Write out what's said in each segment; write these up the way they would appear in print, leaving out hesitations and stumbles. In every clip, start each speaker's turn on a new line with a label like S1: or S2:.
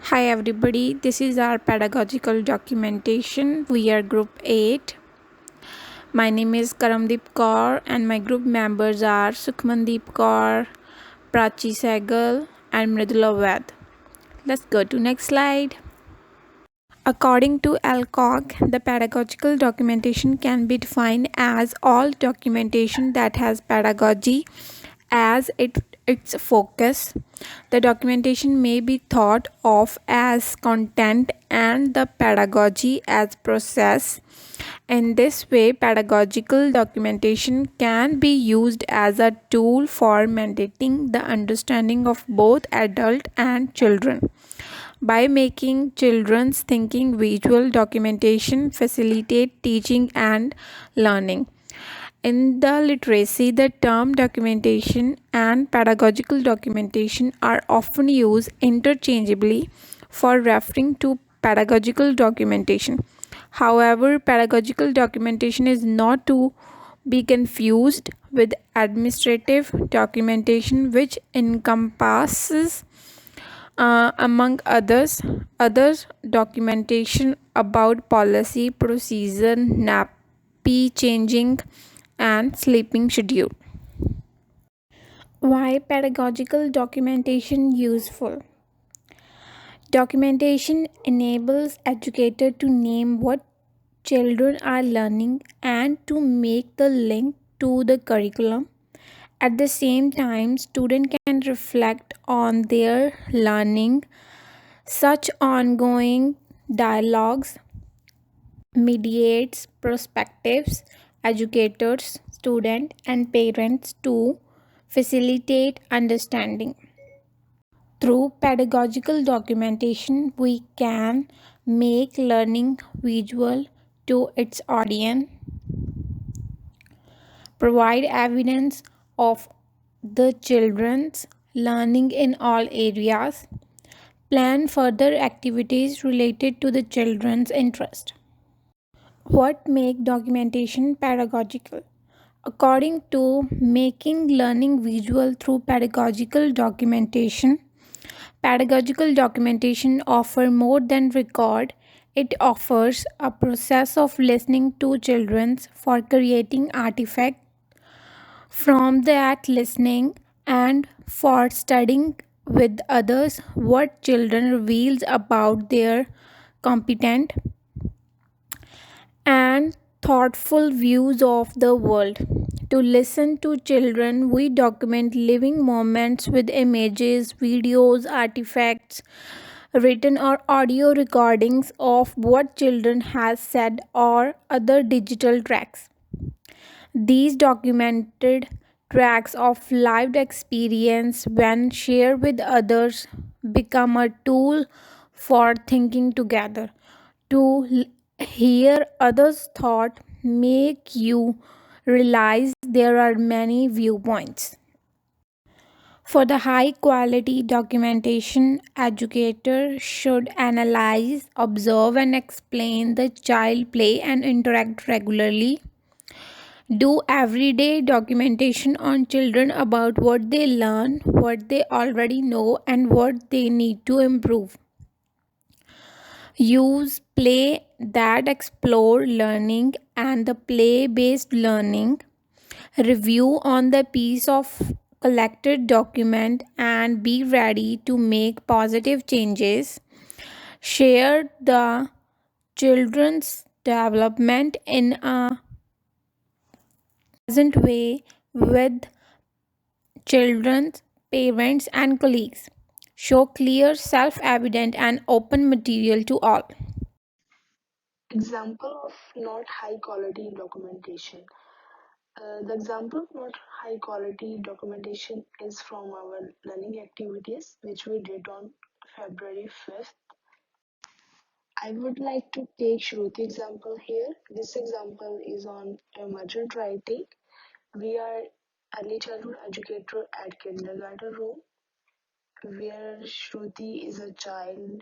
S1: Hi everybody, this is our pedagogical documentation. We are group 8. My name is Karamdeep Kaur and my group members are Sukhmandeep Kaur, Prachi Sehgal and Mridula Vaid. Let's go to next slide. According to Alcock, the pedagogical documentation can be defined as all documentation that has pedagogy as its focus. The documentation may be thought of as content and the pedagogy as process. In this way, pedagogical documentation can be used as a tool for mandating the understanding of both adult and children. By making children's thinking visual, documentation facilitate teaching and learning. In the literacy, the term documentation and pedagogical documentation are often used interchangeably for referring to pedagogical documentation. However, pedagogical documentation is not to be confused with administrative documentation, which encompasses among others documentation about policy procedure, nappy changing and sleeping schedule. Why pedagogical documentation useful? Documentation enables educator to name what children are learning and to make the link to the curriculum. At the same time, student can reflect on their learning. Such ongoing dialogues mediates perspectives, educators, students, and parents to facilitate understanding. Through pedagogical documentation, we can make learning visual to its audience, provide evidence of the children's learning in all areas, plan further activities related to the children's interest. What make documentation pedagogical? According to making learning visual through pedagogical documentation offer more than record. It offers a process of listening to children for creating artifact from that listening and for studying with others what children reveals about their competent and thoughtful views of the world. To listen to children, we document living moments with images, videos, artifacts, written or audio recordings of what children has said or other digital tracks. These documented tracks of lived experience, when shared with others, become a tool for thinking together. To hear others' thought make you realize there are many viewpoints. For the high quality documentation, educators should analyze, observe, and explain the child play and interact regularly. Do everyday documentation on children about what they learn, what they already know, and what they need to improve. Use play that explore learning and the play based learning. Review on the piece of collected document and be ready to make positive changes. Share the children's development in a pleasant way with children, parents, and colleagues. Show clear, self evident, and open material to all.
S2: Example of not high quality documentation. The example of not high quality documentation is from our learning activities, which we did on February 5th. I would like to take Shruti example here. This example is on emergent writing. We are early childhood educator at kindergarten room, where Shruti is a child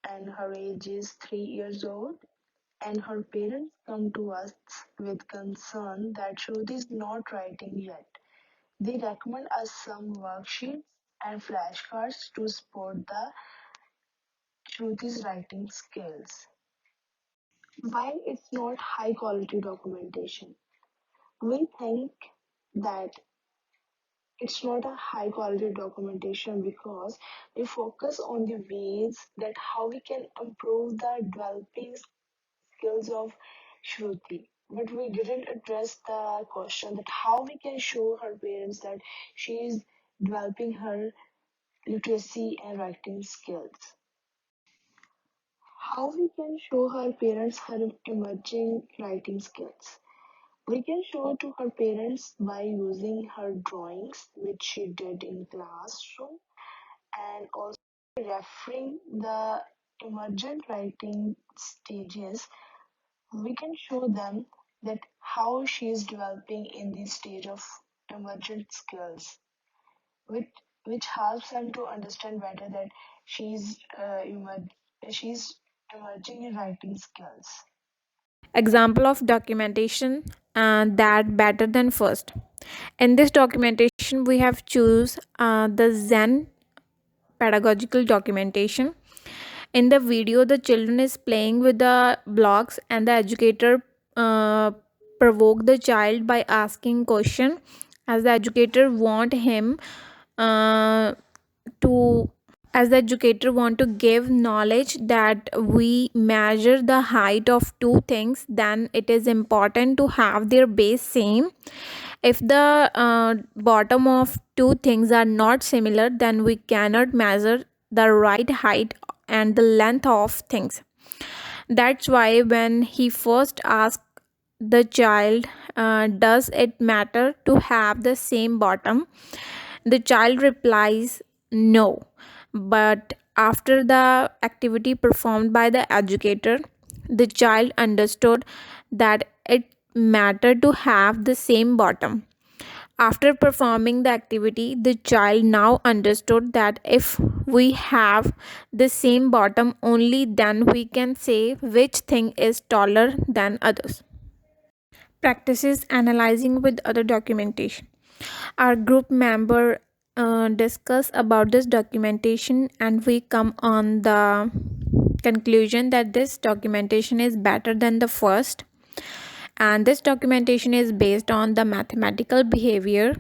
S2: and her age is 3 years old. And her parents come to us with concern that Shruti is not writing yet. They recommend us some worksheets and flashcards to support the Shruti's writing skills. While it's not high quality documentation, we think that it's not a high quality documentation because we focus on the ways that how we can improve the developing skills of Shruti. But we didn't address the question that how we can show her parents that she is developing her literacy and writing skills. How we can show her parents her emerging writing skills. We can show to her parents by using her drawings, which she did in classroom, and also referring the emergent writing stages. We can show them that how she is developing in the stage of emergent skills, which which helps them to understand better that she's she's emerging in writing skills.
S1: Example of documentation that better than first. In this documentation, we have choose the Zen pedagogical documentation. In the video, the children is playing with the blocks, and the educator uh, provoke the child by asking question, as the educator want him uh, to as the educator want to give knowledge that we measure the height of two things, then it is important to have their base same. If the bottom of two things are not similar, then we cannot measure the right height and the length of things. That's why when he first asked the child, does it matter to have the same bottom, the child replies no. But after the activity performed by the educator, the child understood that it mattered to have the same bottom. After performing the activity, the child now understood that if we have the same bottom, only then we can say which thing is taller than others. Practices analyzing with other documentation. Our group member discuss about this documentation, and we come on the conclusion that this documentation is better than the first, and this documentation is based on the mathematical behavior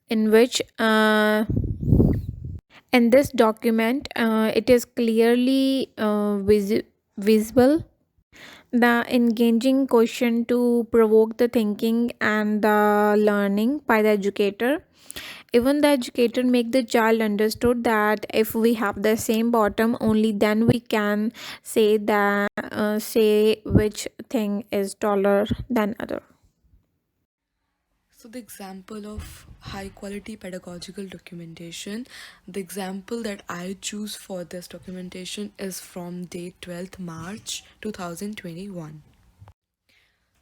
S1: in which in this document it is clearly visible the engaging question to provoke the thinking and the learning by the educator. Even the educator make the child understood that if we have the same bottom, only then we can say that say which thing is taller than other.
S3: So, the example of high quality pedagogical documentation, the example that I choose for this documentation is from date 12th March 2021.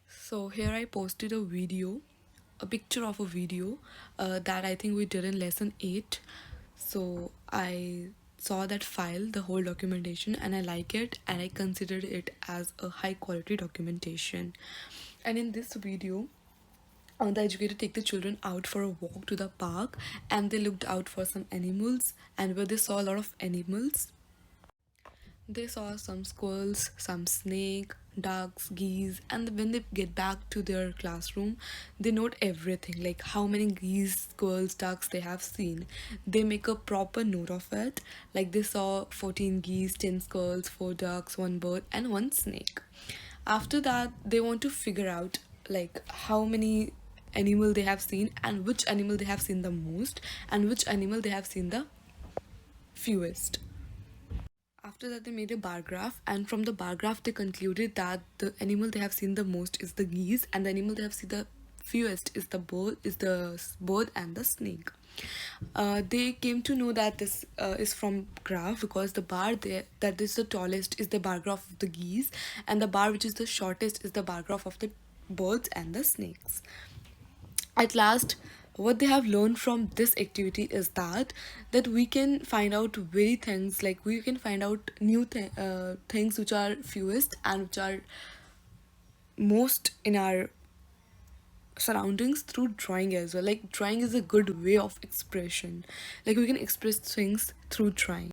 S3: So, here I posted a video, a picture of a video that I think we did in lesson 8. So, I saw that file, the whole documentation, and I like it, and I considered it as a high quality documentation. And in this video, the educator take the children out for a walk to the park, and they looked out for some animals, and where they saw a lot of animals, they saw some squirrels, some snake, ducks, geese, and when they get back to their classroom, they note everything, like how many geese, squirrels, ducks they have seen. They make a proper note of it, like they saw 14 geese, 10 squirrels, 4 ducks, 1 bird, and 1 snake. After that, they want to figure out like how many animal they have seen, and which animal they have seen the most, and which animal they have seen the fewest. After that, they made a bar graph, and from the bar graph, they concluded that the animal they have seen the most is the geese, and the animal they have seen the fewest is the bird and the snake. They came to know that this is from graph, because the bar there that is the tallest is the bar graph of the geese, and the bar which is the shortest is the bar graph of the birds and the snakes. At last, what they have learned from this activity is that we can find out very things, like we can find out new things which are fewest and which are most in our surroundings through drawing as well. Like drawing is a good way of expression, like we can express things through drawing.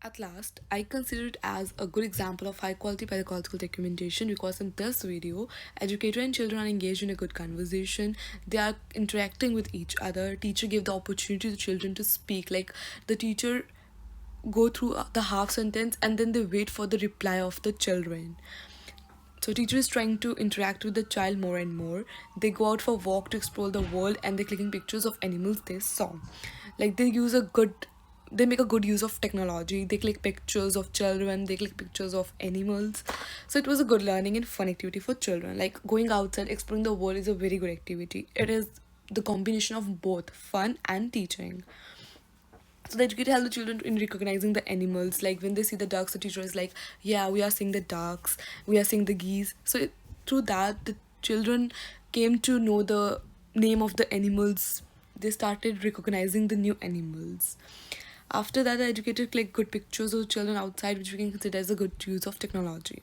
S3: At last, I consider it as a good example of high quality pedagogical documentation because in this video, educator and children are engaged in a good conversation. They are interacting with each other. Teacher gave the opportunity to children to speak. Like the teacher go through the half sentence and then they wait for the reply of the children. So teacher is trying to interact with the child more and more. They go out for a walk to explore the world and they're clicking pictures of animals they saw. Like they make a good use of technology. They click pictures of children, they click pictures of animals. So it was a good learning and fun activity for children. Like going outside, exploring the world is a very good activity. It is the combination of both fun and teaching. So the educator help the children in recognizing the animals. Like when they see the ducks, the teacher is like, "Yeah, we are seeing the ducks. We are seeing the geese." So through that, the children came to know the name of the animals. They started recognizing the new animals. After that, the educator clicked good pictures of children outside, which we can consider as a good use of technology.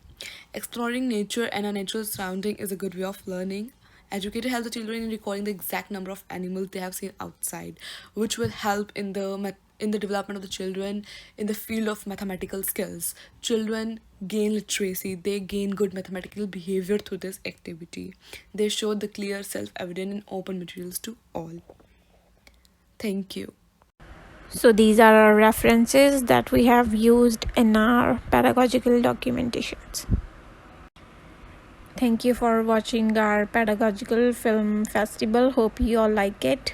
S3: Exploring nature and our natural surrounding is a good way of learning. Educator help the children in recalling the exact number of animals they have seen outside, which will help in the development of the children in the field of mathematical skills. Children gain literacy, they gain good mathematical behavior through this activity. They show the clear, self-evident, and open materials to all. Thank you.
S1: So these are our references that we have used in our pedagogical documentations. Thank you for watching our pedagogical film festival. Hope you all like it.